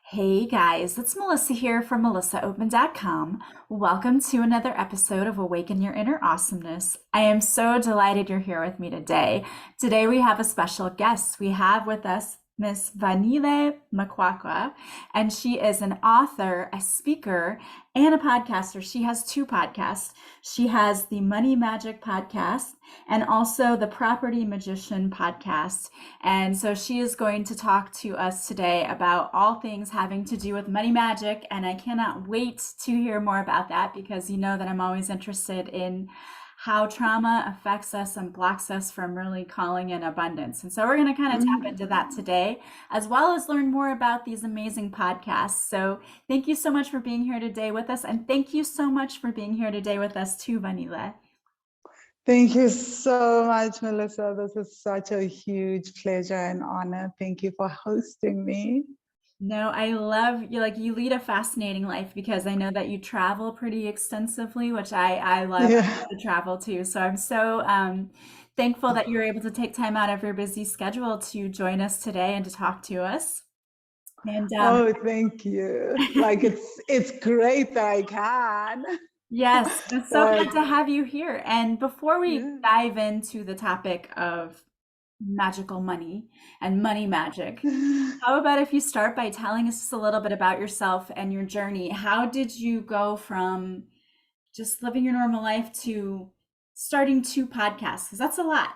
Hey guys, it's Melissa here from melissaopen.com. Welcome to another episode of Awaken Your Inner Awesomeness. I am so delighted you're here with me today. Today we have a special guest. We have with us Miss Vangile Makwakwa, and she is an author, a speaker, and a podcaster. She has two podcasts. She has the Money Magic podcast and also the Property Magician podcast. And so she is going to talk to us today about all things having to do with money magic. And I cannot wait to hear more about that because you know that I'm always interested in how trauma affects us and blocks us from really calling in abundance. And so we're going to kind of tap into that today, as well as learn more about these amazing podcasts. So thank you so much for being here today with us. And thank you so much for being here today with us too, Vangile. Thank you so much, Melissa. This is such a huge pleasure and honor. Thank you for hosting me. No, I love you. You lead a fascinating life because I know that you travel pretty extensively, which I love to travel too. So I'm so thankful that you're able to take time out of your busy schedule to join us today and to talk to us. And oh, thank you. It's great that I can. Yes, it's so glad to have you here. And before we dive into the topic of magical money and money magic, how about if you start by telling us just a little bit about yourself and your journey? How did you go from just living your normal life to starting two podcasts? Because that's a lot.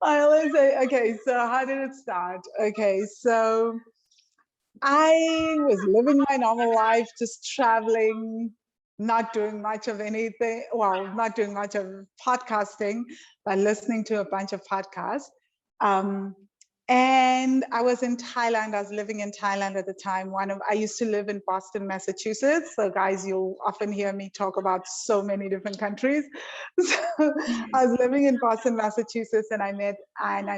I always say, okay, so how did it start? Okay, so I was living my normal life, just traveling, not doing much of anything. Well, not doing much of podcasting, but listening to a bunch of podcasts. And I was in Thailand. I was living in Thailand at the time. I used to live in Boston, Massachusetts. So guys, you'll often hear me talk about so many different countries. So I was living in Boston, Massachusetts, and I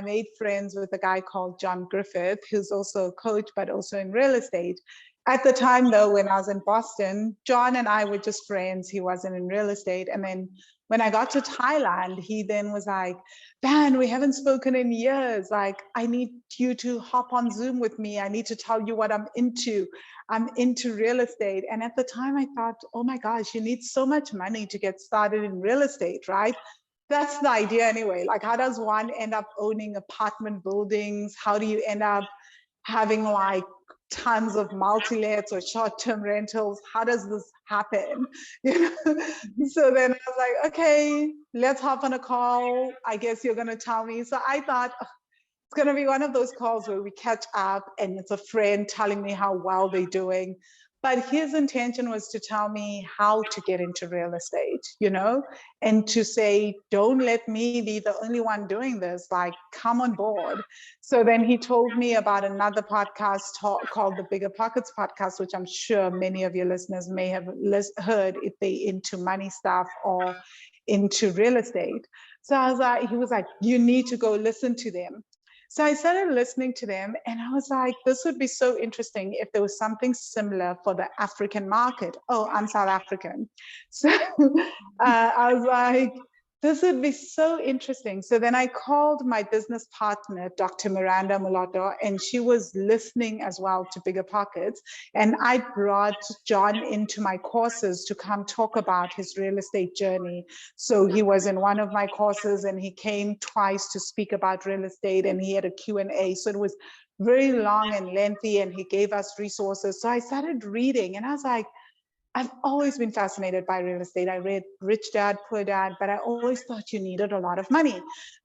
made friends with a guy called John Griffith, who's also a coach, but also in real estate. At the time, though, when I was in Boston, John and I were just friends. He wasn't in real estate. And then when I got to Thailand, he then was like, "Man, we haven't spoken in years. Like, I need you to hop on Zoom with me. I need to tell you what I'm into. I'm into real estate." And at the time I thought, oh my gosh, you need so much money to get started in real estate, right? That's the idea anyway. Like, how does one end up owning apartment buildings? How do you end up having like tons of multi-lets or short-term rentals? How does this happen? So then I was like, okay, let's hop on a call. I guess you're going to tell me. So I thought it's going to be one of those calls where we catch up and it's a friend telling me how well they're doing. But his intention was to tell me how to get into real estate, and to say, don't let me be the only one doing this, like, come on board. So then he told me about another podcast called the Bigger Pockets podcast, which I'm sure many of your listeners may have heard if they're into money stuff or into real estate. So he was like, you need to go listen to them. So I started listening to them and I was like, this would be so interesting if there was something similar for the African market. Oh, I'm South African. So I was like, this would be so interesting. So then I called my business partner, Dr. Miranda Mulatto, and she was listening as well to Bigger Pockets. And I brought John into my courses to come talk about his real estate journey. So he was in one of my courses and he came twice to speak about real estate, and he had a Q&A. So it was very long and lengthy, and he gave us resources. So I started reading and I was like, I've always been fascinated by real estate. I read Rich Dad, Poor Dad, but I always thought you needed a lot of money,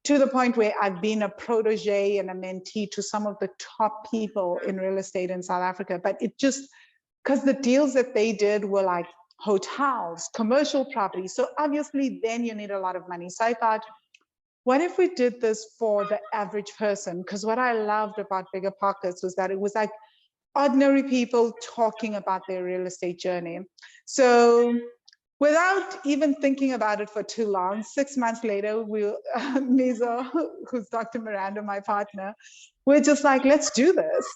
to the point where I've been a protege and a mentee to some of the top people in real estate in South Africa. But it just, because the deals that they did were like hotels, commercial property. So obviously then you need a lot of money. So I thought, what if we did this for the average person? Because what I loved about Bigger Pockets was that it was like ordinary people talking about their real estate journey. So without even thinking about it for too long, 6 months later, Mizo, who's Dr. Miranda, my partner, we're just like, let's do this.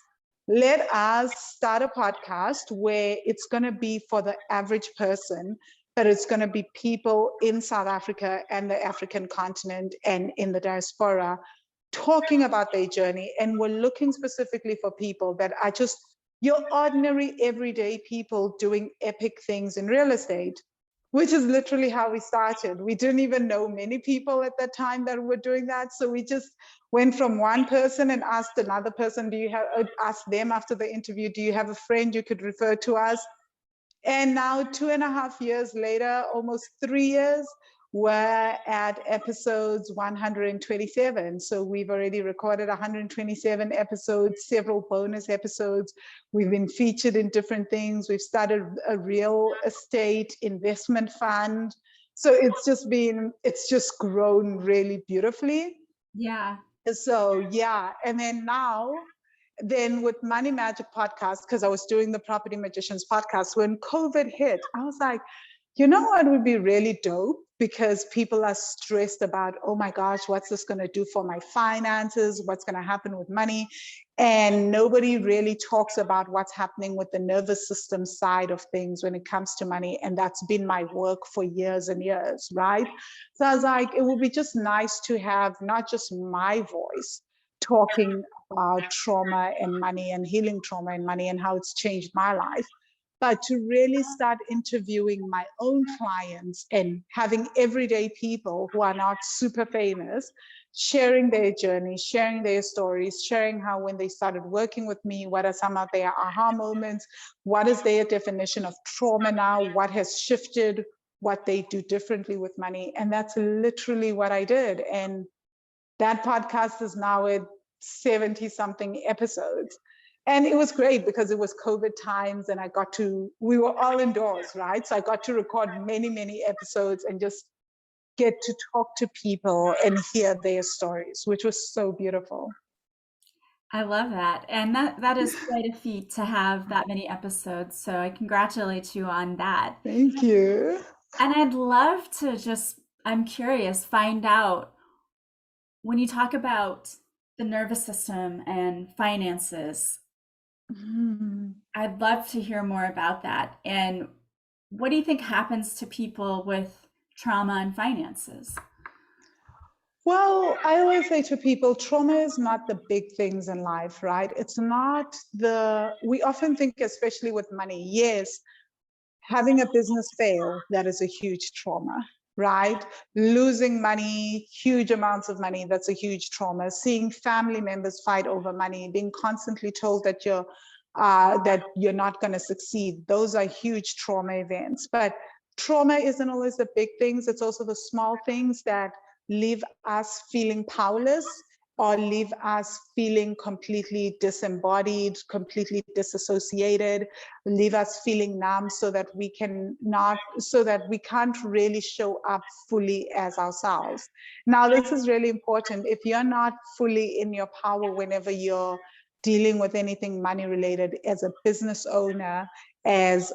Let us start a podcast where it's going to be for the average person, but it's going to be people in South Africa and the African continent and in the diaspora talking about their journey, and we're looking specifically for people that are just your ordinary, everyday people doing epic things in real estate, which is literally how we started. We didn't even know many people at that time that were doing that. So we just went from one person and asked another person, asked them after the interview, do you have a friend you could refer to us? And now 2.5 years later, almost 3 years, we're at episodes 127. So we've already recorded 127 episodes, several bonus episodes. We've been featured in different things. We've started a real estate investment fund. So it's just grown really beautifully. Yeah. So yeah, and then with Money Magic podcast, because I was doing the Property Magicians podcast, when COVID hit, I was like, you know what would be really dope? Because people are stressed about, oh my gosh, what's this going to do for my finances? What's going to happen with money? And nobody really talks about what's happening with the nervous system side of things when it comes to money. And that's been my work for years and years, right? So I was like, it would be just nice to have not just my voice talking about trauma and money and healing trauma and money and how it's changed my life, but to really start interviewing my own clients and having everyday people who are not super famous, sharing their journey, sharing their stories, sharing how when they started working with me, what are some of their aha moments, what is their definition of trauma now, what has shifted, what they do differently with money. And that's literally what I did. And that podcast is now at 70 something episodes. And it was great because it was COVID times and we were all indoors, right? So I got to record many, many episodes and just get to talk to people and hear their stories, which was so beautiful. I love that. And that is quite a feat to have that many episodes. So I congratulate you on that. Thank you. And I'd love to I'm curious, find out when you talk about the nervous system and finances, I'd love to hear more about that. And what do you think happens to people with trauma and finances? Well, I always say to people, trauma is not the big things in life, right? It's not we often think, especially with money, yes, having a business fail, that is a huge trauma, right? Losing money, huge amounts of money, that's a huge trauma. Seeing family members fight over money, being constantly told that you're not going to succeed, those are huge trauma events. But trauma isn't always the big things, it's also the small things that leave us feeling powerless or leave us feeling completely disembodied, completely disassociated, leave us feeling numb so that we can't really show up fully as ourselves. Now, this is really important. If you're not fully in your power whenever you're dealing with anything money related, as a business owner, as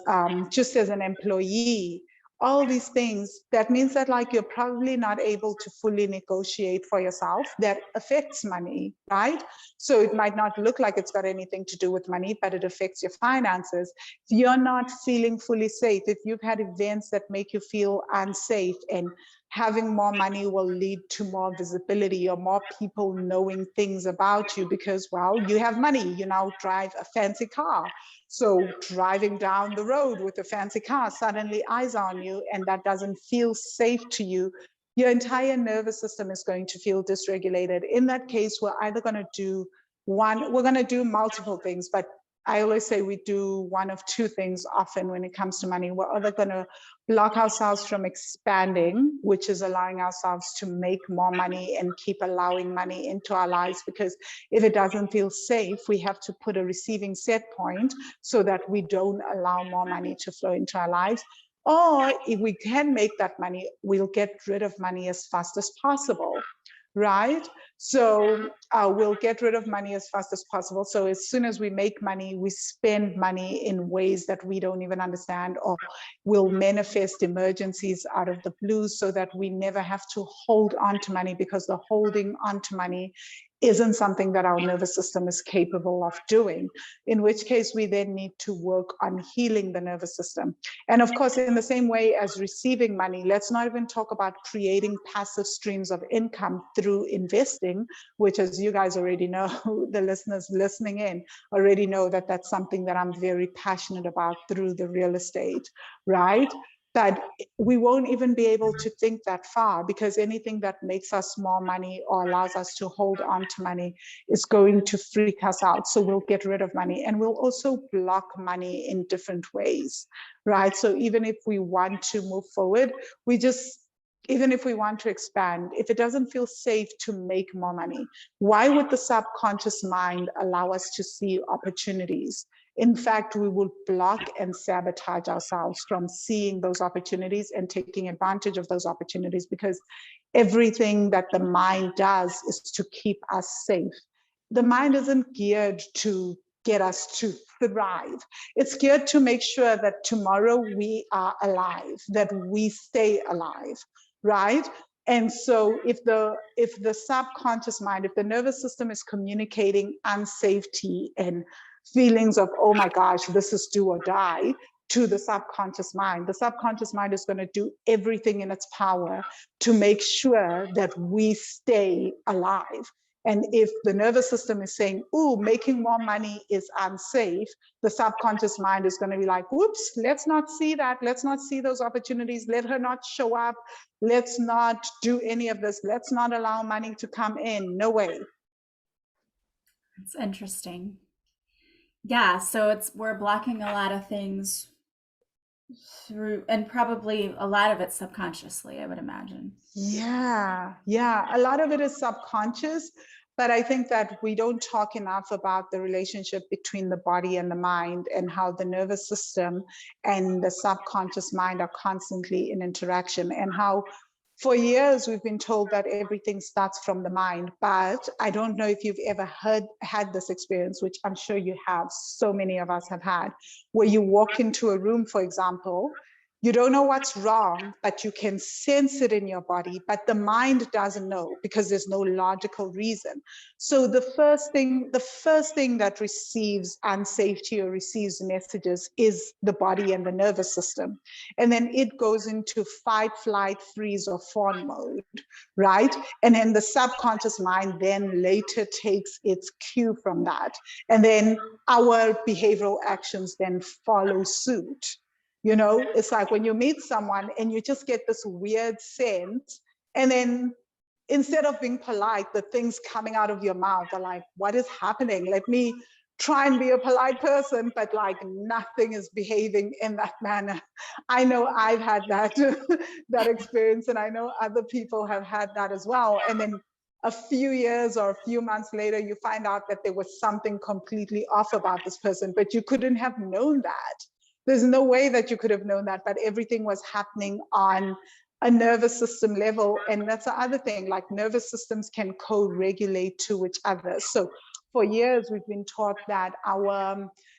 just as an employee, all these things, that means that like you're probably not able to fully negotiate for yourself. That affects money, right? So it might not look like it's got anything to do with money, but it affects your finances. If you're not feeling fully safe, if you've had events that make you feel unsafe, and having more money will lead to more visibility or more people knowing things about you because, well, you have money, you now drive a fancy car. So driving down the road with a fancy car, suddenly eyes on you, and that doesn't feel safe to you. Your entire nervous system is going to feel dysregulated. In that case, we're either going to do multiple things, but I always say we do one of two things often when it comes to money. We're either going to block ourselves from expanding, which is allowing ourselves to make more money and keep allowing money into our lives, because if it doesn't feel safe, we have to put a receiving set point so that we don't allow more money to flow into our lives. Or if we can make that money, we'll get rid of money as fast as possible, right? So we'll get rid of money as fast as possible. So as soon as we make money, we spend money in ways that we don't even understand, or we'll manifest emergencies out of the blue so that we never have to hold on to money, because the holding on to money isn't something that our nervous system is capable of doing, in which case we then need to work on healing the nervous system. And of course, in the same way as receiving money, let's not even talk about creating passive streams of income through investing. investing, which, as you guys already know, the listeners listening in already know that that's something that I'm very passionate about through the real estate, right? That we won't even be able to think that far, because anything that makes us more money or allows us to hold on to money is going to freak us out. So we'll get rid of money, and we'll also block money in different ways, right? So even if we want to move forward, even if we want to expand, if it doesn't feel safe to make more money, why would the subconscious mind allow us to see opportunities? In fact, we will block and sabotage ourselves from seeing those opportunities and taking advantage of those opportunities, because everything that the mind does is to keep us safe. The mind isn't geared to get us to thrive. It's geared to make sure that tomorrow we are alive, that we stay alive, right? And so if the subconscious mind, if the nervous system is communicating unsafety and feelings of, oh my gosh, this is do or die, to the subconscious mind is going to do everything in its power to make sure that we stay alive. And if the nervous system is saying, ooh, making more money is unsafe, the subconscious mind is going to be like, whoops, let's not see that. Let's not see those opportunities. Let her not show up. Let's not do any of this. Let's not allow money to come in. No way. It's interesting. Yeah, so we're blocking a lot of things through, and probably a lot of it subconsciously, I would imagine. Yeah. A lot of it is subconscious, but I think that we don't talk enough about the relationship between the body and the mind, and how the nervous system and the subconscious mind are constantly in interaction, and how for years we've been told that everything starts from the mind. But I don't know if you've ever had this experience, which I'm sure you have, so many of us have had, where you walk into a room, for example, you don't know what's wrong, but you can sense it in your body, but the mind doesn't know, because there's no logical reason. So the first thing that receives unsafety or receives messages is the body and the nervous system. And then it goes into fight, flight, freeze, or fawn mode, right? And then the subconscious mind then later takes its cue from that. And then our behavioral actions then follow suit. You know, it's like when you meet someone and you just get this weird sense, and then instead of being polite, the things coming out of your mouth are like, what is happening? Let me try and be a polite person, but like nothing is behaving in that manner. I know I've had that, that experience, and I know other people have had that as well. And then a few years or a few months later, you find out that there was something completely off about this person, but you couldn't have known that. There's no way that you could have known that, but everything was happening on a nervous system level. And that's the other thing, like nervous systems can co-regulate to each other. So for years, we've been taught that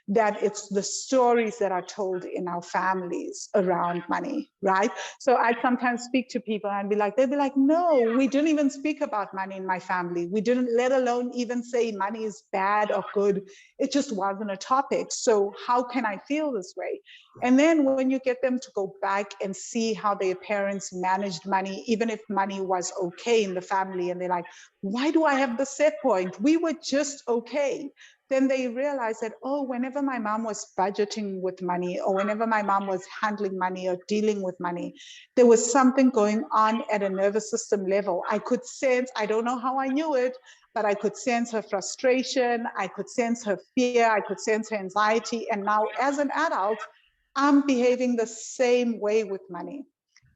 that it's the stories that are told in our families around money, right? So I'd sometimes speak to people and they'd be like, no, we didn't even speak about money in my family. We didn't, let alone even say money is bad or good. It just wasn't a topic. So how can I feel this way? And then when you get them to go back and see how their parents managed money, even if money was okay in the family, and they're like, why do I have the set point? We were just okay. Then they realize that, oh, whenever my mom was budgeting with money, or whenever my mom was handling money or dealing with money, there was something going on at a nervous system level. I could sense, I don't know how I knew it, but I could sense her frustration, I could sense her fear, I could sense her anxiety. And now as an adult, I'm behaving the same way with money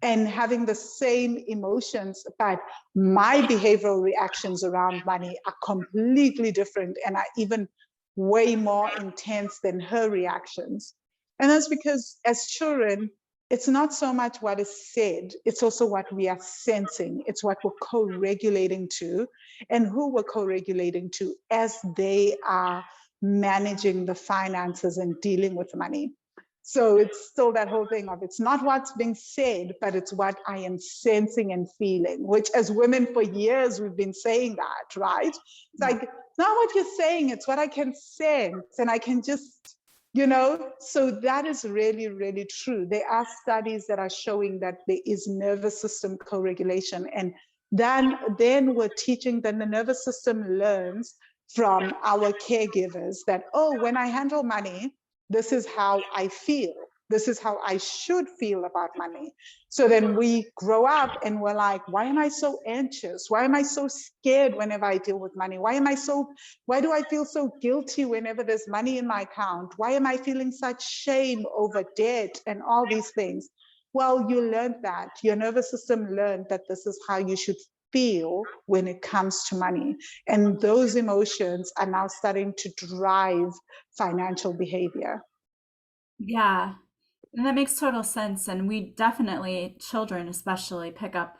and having the same emotions, but my behavioral reactions around money are completely different and are even way more intense than her reactions. And that's because as children, it's not so much what is said, it's also what we are sensing. It's what we're co-regulating to, and who we're co-regulating to as they are managing the finances and dealing with money. So it's still that whole thing of, it's not what's being said, but it's what I am sensing and feeling, which as women for years, we've been saying that, right? It's like, it's not what you're saying, it's what I can sense, and I can just, so that is really, really true. There are studies that are showing that there is nervous system co-regulation, and then we're teaching, then the nervous system learns from our caregivers that, oh, when I handle money, this is how I feel. This is how I should feel about money. So then we grow up and we're like, why am I so anxious? Why am I so scared whenever I deal with money? Why do I feel so guilty whenever there's money in my account? Why am I feeling such shame over debt and all these things? Well, you learned that. Your nervous system learned that this is how you should feel when it comes to money. And those emotions are now starting to drive financial behavior. Yeah, and that makes total sense. And we definitely, children especially, pick up,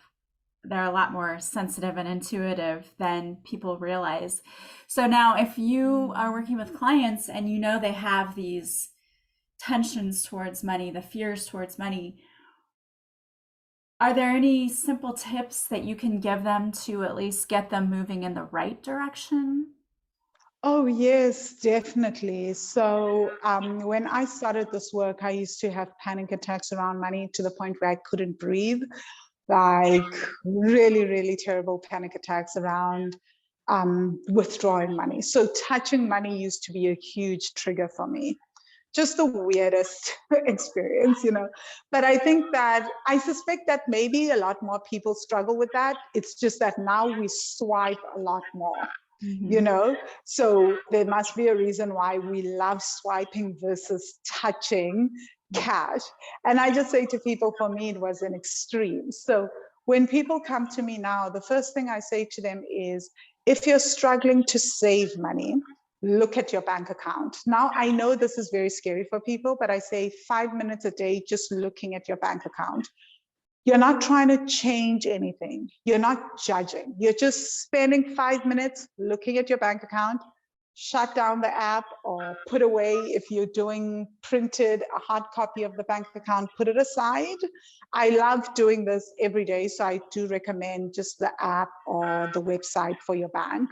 they're a lot more sensitive and intuitive than people realize. So now, if you are working with clients and you know they have these tensions towards money, the fears towards money, are there any simple tips that you can give them to at least get them moving in the right direction? Oh, yes, definitely. So when I started this work, I used to have panic attacks around money to the point where I couldn't breathe, like really, really terrible panic attacks around withdrawing money. So touching money used to be a huge trigger for me. Just the weirdest experience, you know. But I think that I suspect that maybe a lot more people struggle with that. It's just that now we swipe a lot more, you Mhm. know. So there must be a reason why we love swiping versus touching cash. And I just say to people, for me, it was an extreme. So when people come to me now, the first thing I say to them is, if you're struggling to save money, look at your bank account. Now, I know this is very scary for people, but I say 5 minutes a day just looking at your bank account. You're not trying to change anything. You're not judging. You're just spending 5 minutes looking at your bank account. Shut down the app or put away, if you're doing printed a hard copy of the bank account, put it aside. I love doing this every day, so I do recommend just the app or the website for your bank,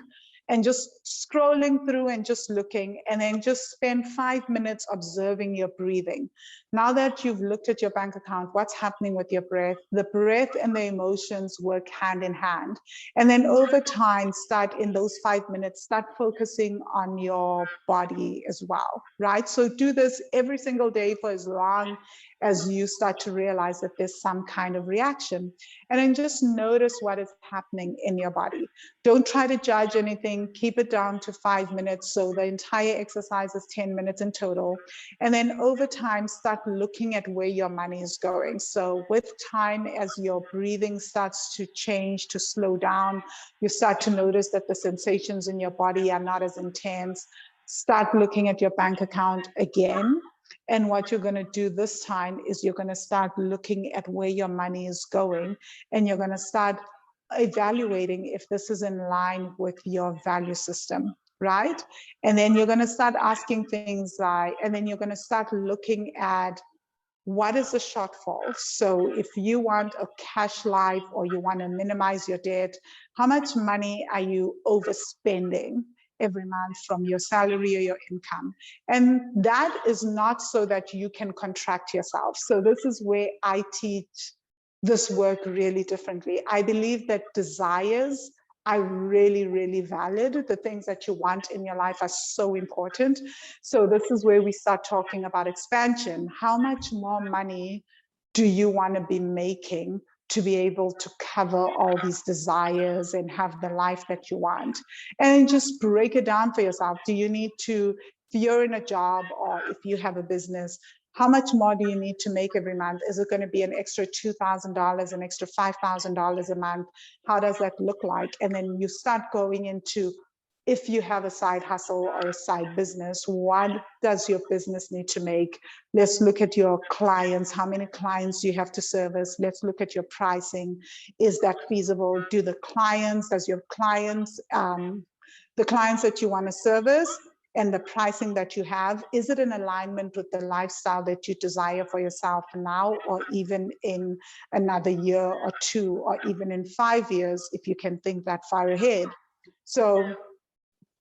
and just scrolling through and just looking, and then just spend 5 minutes observing your breathing. Now that you've looked at your bank account, what's happening with your breath? The breath and the emotions work hand in hand. And then over time, start in those 5 minutes, start focusing on your body as well, right? So do this every single day for as long as you start to realize that there's some kind of reaction. And then just notice what is happening in your body. Don't try to judge anything. Keep it down to 5 minutes. So the entire exercise is 10 minutes in total. And then over time, start looking at where your money is going. So with time, as your breathing starts to change, to slow down, you start to notice that the sensations in your body are not as intense. Start looking at your bank account again. And what you're going to do this time is you're going to start looking at where your money is going, and you're going to start evaluating if this is in line with your value system, right? And then you're going to start asking things like, and then you're going to start looking at what is the shortfall. So if you want a cash life or you want to minimize your debt, how much money are you overspending every month from your salary or your income? And that is not so that you can contract yourself. So this is where I teach this work really differently. I believe that desires are really, really valid. The things that you want in your life are so important. So this is where we start talking about expansion. How much more money do you want to be making to be able to cover all these desires and have the life that you want? And just break it down for yourself. Do you need to, if you're in a job or if you have a business, how much more do you need to make every month? Is it going to be an extra $2,000, an extra $5,000 a month? How does that look like? And then you start going into, if you have a side hustle or a side business, what does your business need to make? Let's look at your clients. How many clients do you have to service? Let's look at your pricing. Is that feasible? Does your clients, the clients that you want to service and the pricing that you have, is it in alignment with the lifestyle that you desire for yourself now, or even in another year or two, or even in 5 years, if you can think that far ahead? So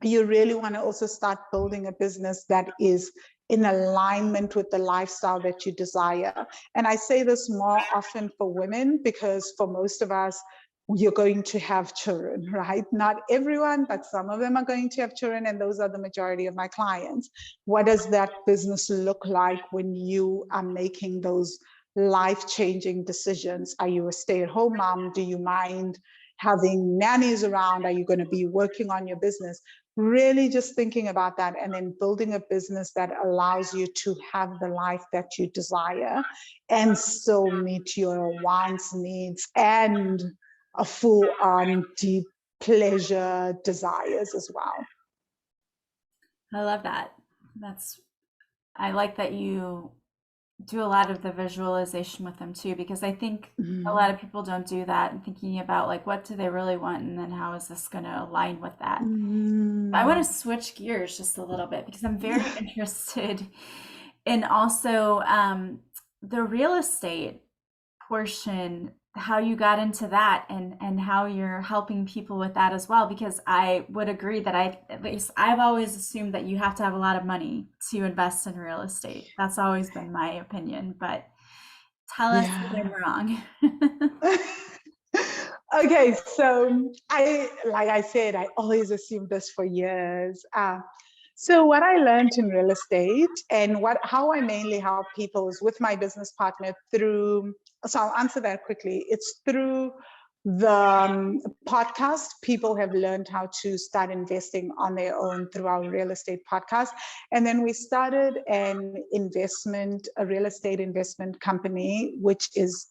you really want to also start building a business that is in alignment with the lifestyle that you desire. And I say this more often for women, because for most of us, you're going to have children, right? Not everyone, but some of them are going to have children, and those are the majority of my clients. What does that business look like when you are making those life-changing decisions? Are you a stay-at-home mom? Do you mind having nannies around? Are you going to be working on your business? Really just thinking about that, and then building a business that allows you to have the life that you desire and still meet your wants, needs, and a full on deep pleasure desires as well. I love that. I like that you do a lot of the visualization with them too, because I think a lot of people don't do that and thinking about like what do they really want and then how is this going to align with that. I want to switch gears just a little bit because I'm very interested in also the real estate portion, how you got into that and how you're helping people with that as well. Because I would agree that at least I've always assumed that you have to have a lot of money to invest in real estate. That's always been my opinion, but tell us if I'm wrong. Okay, so like I said, I always assumed this for years. So what I learned in real estate and how I mainly help people is with my business partner through, so I'll answer that quickly. It's through the podcast. People have learned how to start investing on their own through our real estate podcast. And then we started a real estate investment company, which is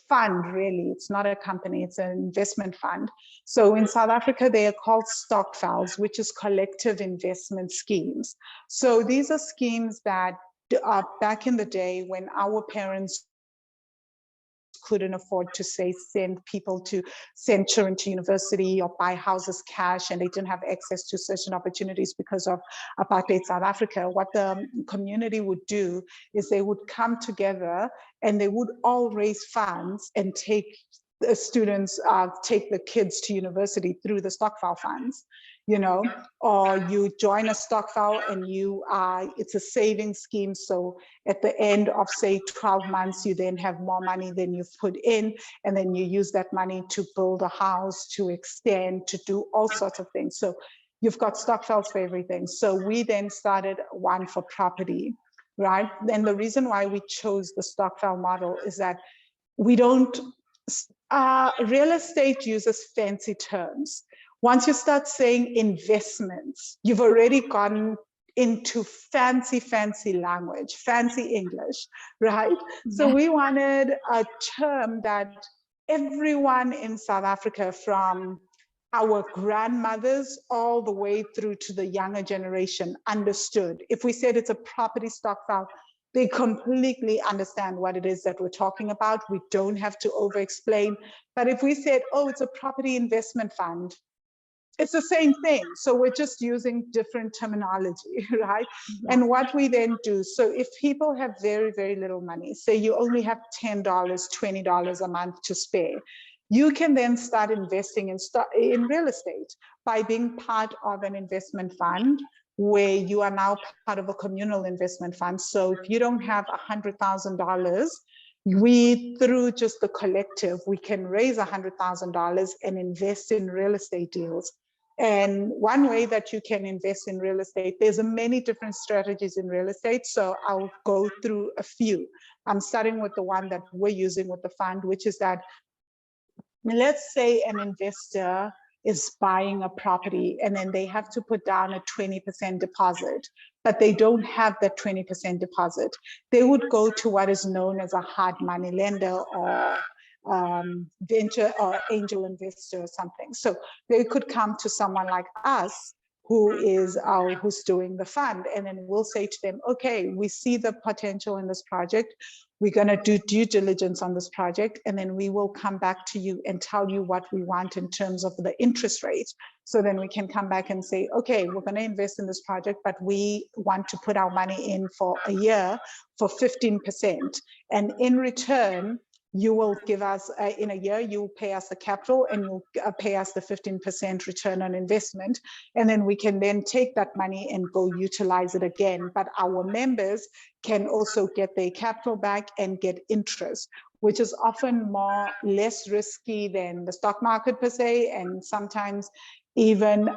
fund, really. It's not a company, it's an investment fund. So in South Africa, they are called stokvels, which is collective investment schemes. So these are schemes that back in the day when our parents couldn't afford to send children to university or buy houses cash, and they didn't have access to certain opportunities because of apartheid South Africa, what the community would do is they would come together and they would all raise funds and take the kids to university through the stokvel funds, or you join a stokvel and it's a saving scheme. So at the end of, say, 12 months, you then have more money than you've put in, and then you use that money to build a house, to extend, to do all sorts of things. So you've got stokvels for everything. So we then started one for property, right? And the reason why we chose the stokvel model is that real estate uses fancy terms. Once you start saying investments, you've already gone into fancy language, fancy English, right? So we wanted a term that everyone in South Africa, from our grandmothers all the way through to the younger generation, understood. If we said it's a property stokvel, they completely understand what it is that we're talking about. We don't have to over-explain. But if we said, oh, it's a property investment fund, it's the same thing. So we're just using different terminology, right? Yeah. And what we then do, so if people have very, very little money, say you only have $10, $20 a month to spare, you can then start investing in real estate by being part of an investment fund where you are now part of a communal investment fund. So if you don't have $100,000, through just the collective, we can raise $100,000 and invest in real estate deals. And one way that you can invest in real estate, there's many different strategies in real estate. So I'll go through a few. I'm starting with the one that we're using with the fund, which is that, let's say an investor is buying a property and then they have to put down a 20% deposit, but they don't have that 20% deposit. They would go to what is known as a hard money lender or venture or angel investor or something. So they could come to someone like us who's doing the fund, and then we'll say to them, okay, we see the potential in this project. We're going to do due diligence on this project, and then we will come back to you and tell you what we want in terms of the interest rate. So then we can come back and say, okay, we're going to invest in this project, but we want to put our money in for a year for 15%. And in return, you will give us, in a year, you pay us the capital and you'll pay us the 15% return on investment. And then we can then take that money and go utilize it again. But our members can also get their capital back and get interest, which is often less risky than the stock market per se, and sometimes even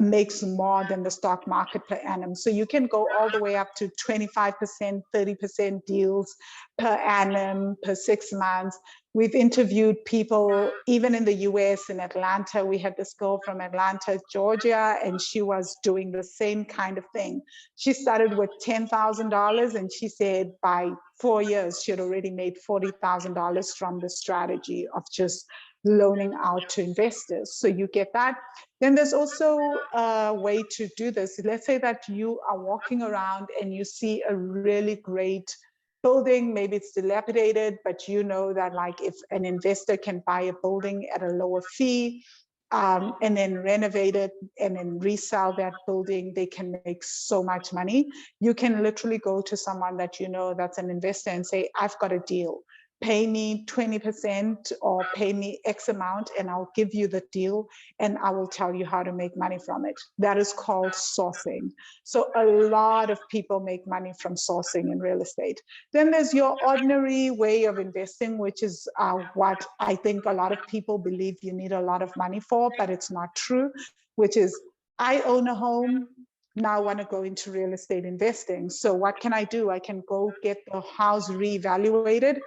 makes more than the stock market per annum. So you can go all the way up to 25%, 30% deals per annum, per 6 months. We've interviewed people, even in the US, in Atlanta. We had this girl from Atlanta, Georgia, and she was doing the same kind of thing. She started with $10,000, and she said by 4 years, she had already made $40,000 from the strategy of just loaning out to investors. So you get that. Then there's also a way to do this. Let's say that you are walking around and you see a really great building, maybe it's dilapidated, but you know that like if an investor can buy a building at a lower fee, and then renovate it and then resell that building, they can make so much money. You can literally go to someone that you know that's an investor and say, I've got a deal. Pay me 20% or pay me X amount and I'll give you the deal and I will tell you how to make money from it. That is called sourcing. So a lot of people make money from sourcing in real estate. Then there's your ordinary way of investing, which is what I think a lot of people believe you need a lot of money for, but it's not true, which is I own a home. Now I want to go into real estate investing. So what can I do? I can go get the house reevaluated,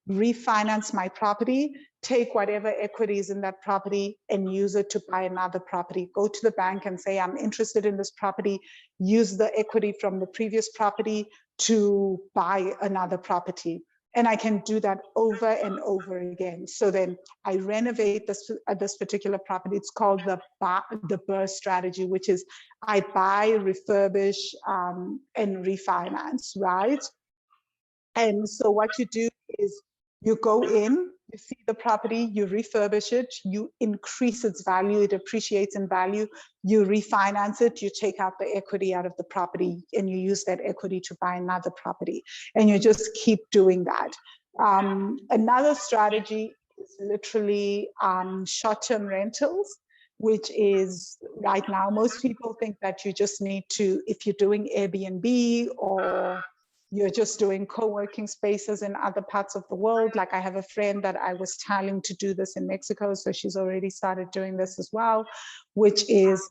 refinance my property, take whatever equity is in that property and use it to buy another property. Go to the bank and say, I'm interested in this property, use the equity from the previous property to buy another property. And I can do that over and over again. So then I renovate this particular property. It's called the BRRRR strategy, which is I buy, refurbish, and refinance, right? And so what you do is you go in, you see the property, you refurbish it, you increase its value, it appreciates in value, you refinance it, you take out the equity out of the property and you use that equity to buy another property. And you just keep doing that. Another strategy is literally short-term rentals, which is right now, most people think that you just need to, if you're doing Airbnb or you're just doing co-working spaces in other parts of the world. Like I have a friend that I was telling to do this in Mexico, so she's already started doing this as well, which is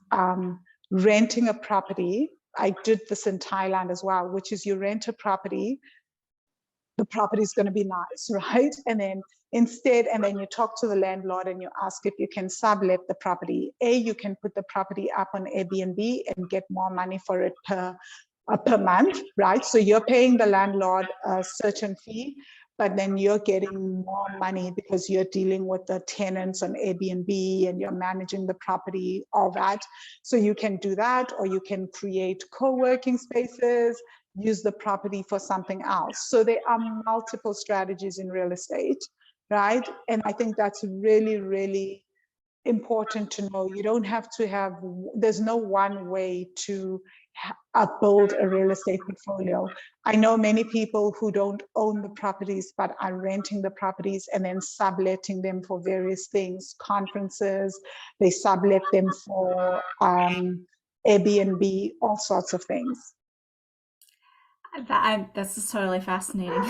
renting a property. I did this in Thailand as well, which is you rent a property, the property is going to be nice, right? And then you talk to the landlord and you ask if you can sublet the property. You can put the property up on Airbnb and get more money for it per month, right? So you're paying the landlord a certain fee, but then you're getting more money because you're dealing with the tenants on Airbnb and you're managing the property, all that. So you can do that, or you can create co-working spaces, use the property for something else. So there are multiple strategies in real estate, right? And I think that's really, really important to know. You don't have to have, there's no one way to build a real estate portfolio. I know many people who don't own the properties but are renting the properties and then subletting them for various things, conferences, they sublet them for Airbnb, all sorts of things. This is totally fascinating.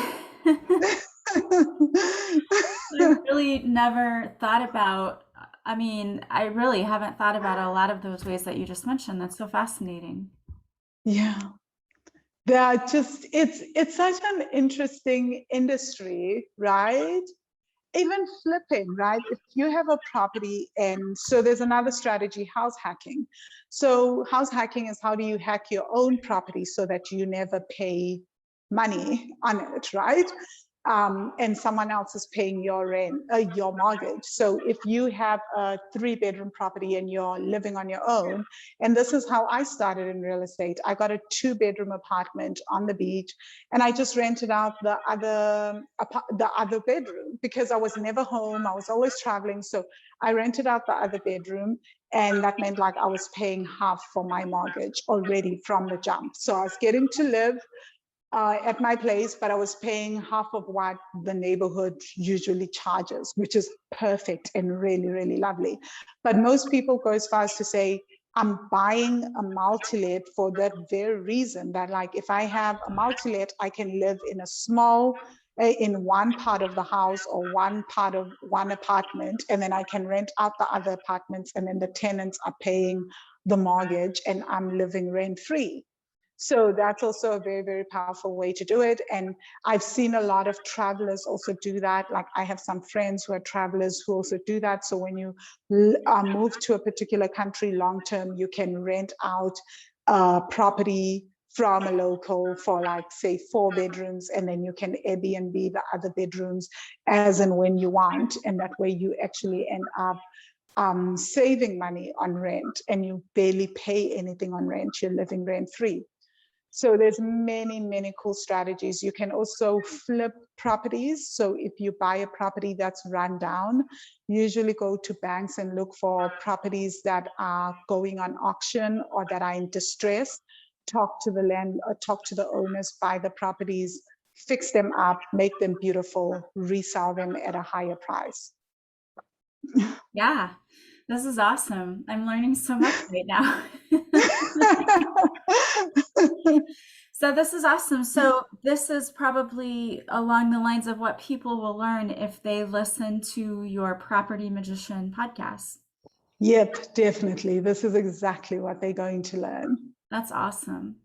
I really never thought about, I really haven't thought about a lot of those ways that you just mentioned. That's so fascinating. Yeah. It's such an interesting industry, right? Even flipping, right? If you have a property, and so there's another strategy, house hacking. So house hacking is how do you hack your own property so that you never pay money on it, right? And someone else is paying your rent, your mortgage. So if you have a 3-bedroom property and you're living on your own, and this is how I started in real estate. I got a 2-bedroom apartment on the beach, and I just rented out the other bedroom because I was never home. I was always traveling, so I rented out the other bedroom, and that meant like I was paying half for my mortgage already from the jump. So I was getting to live at my place, but I was paying half of what the neighborhood usually charges, which is perfect and really, really lovely. But most people go as far as to say, I'm buying a multi-let for that very reason, that like if I have a multi-let, I can live in a small, in one part of the house or one part of one apartment, and then I can rent out the other apartments, and then the tenants are paying the mortgage and I'm living rent free. So that's also a very, very powerful way to do it. And I've seen a lot of travelers also do that. Like I have some friends who are travelers who also do that. So when you move to a particular country long term, you can rent out a property from a local for like say 4 bedrooms, and then you can Airbnb the other bedrooms as and when you want. And that way you actually end up saving money on rent, and you barely pay anything on rent. You're living rent free. So there's many, many cool strategies. You can also flip properties. So if you buy a property that's run down, usually go to banks and look for properties that are going on auction or that are in distress. Talk to the talk to the owners, buy the properties, fix them up, make them beautiful, resell them at a higher price. Yeah, this is awesome. I'm learning so much right now. So this is awesome. So this is probably along the lines of what people will learn if they listen to your Property Magician podcast. Yep, definitely. This is exactly what they're going to learn. That's awesome.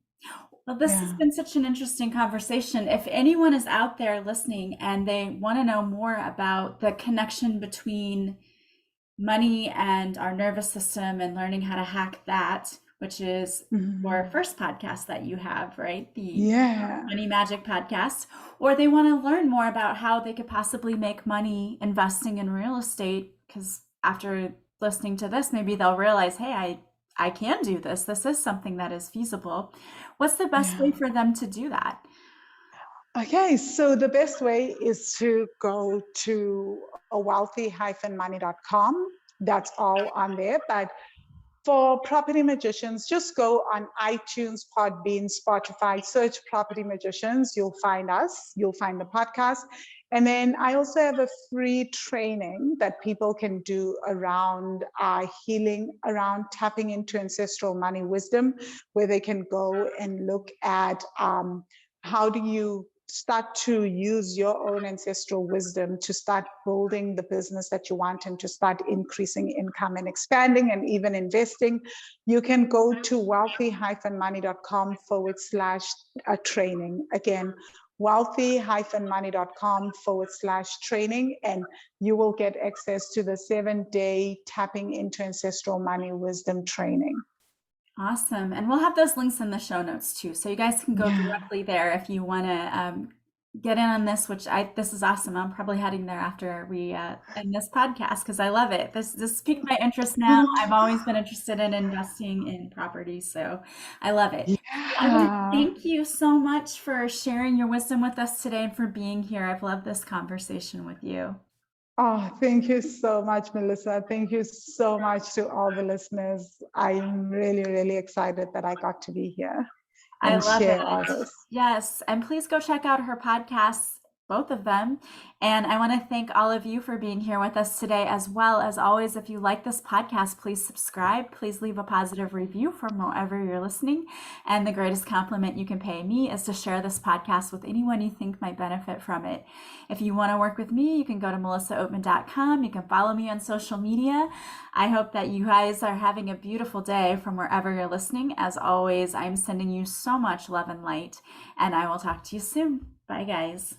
Well, this has Yeah. been such an interesting conversation. If anyone is out there listening and they want to know more about the connection between money and our nervous system and learning how to hack that, which is your first podcast that you have, right? The Yeah. Money Magic podcast, or they want to learn more about how they could possibly make money investing in real estate, because after listening to this, maybe they'll realize, hey, I can do this. This is something that is feasible. What's the best way Yeah. for them to do that? Okay, so the best way is to go to a wealthy-money.com. That's all on there. But for Property Magicians, just go on iTunes, Podbean, Spotify, search Property Magicians. You'll find us, you'll find the podcast. And then I also have a free training that people can do around healing, around tapping into ancestral money wisdom, where they can go and look at how do you start to use your own ancestral wisdom to start building the business that you want and to start increasing income and expanding and even investing. You can go to wealthy-money.com/training. Again, wealthy-money.com/training, and you will get access to the 7-day tapping into ancestral money wisdom training. Awesome. And we'll have those links in the show notes too. So you guys can go Yeah. directly there if you want to get in on this, this is awesome. I'm probably heading there after we end this podcast because I love it. This piqued my interest now. I've always been interested in investing in property, so I love it. I want to Yeah. thank you so much for sharing your wisdom with us today and for being here. I've loved this conversation with you. Oh, thank you so much, Melissa. Thank you so much to all the listeners. I'm really, really excited that I got to be here I and love it. share all this. Yes, and please go check out her podcasts, both of them. And I want to thank all of you for being here with us today, as well as always. If you like this podcast, please subscribe. Please leave a positive review from wherever you're listening. And the greatest compliment you can pay me is to share this podcast with anyone you think might benefit from it. If you want to work with me, you can go to melissaoatman.com. You can follow me on social media. I hope that you guys are having a beautiful day from wherever you're listening. As always, I'm sending you so much love and light, and I will talk to you soon. Bye, guys.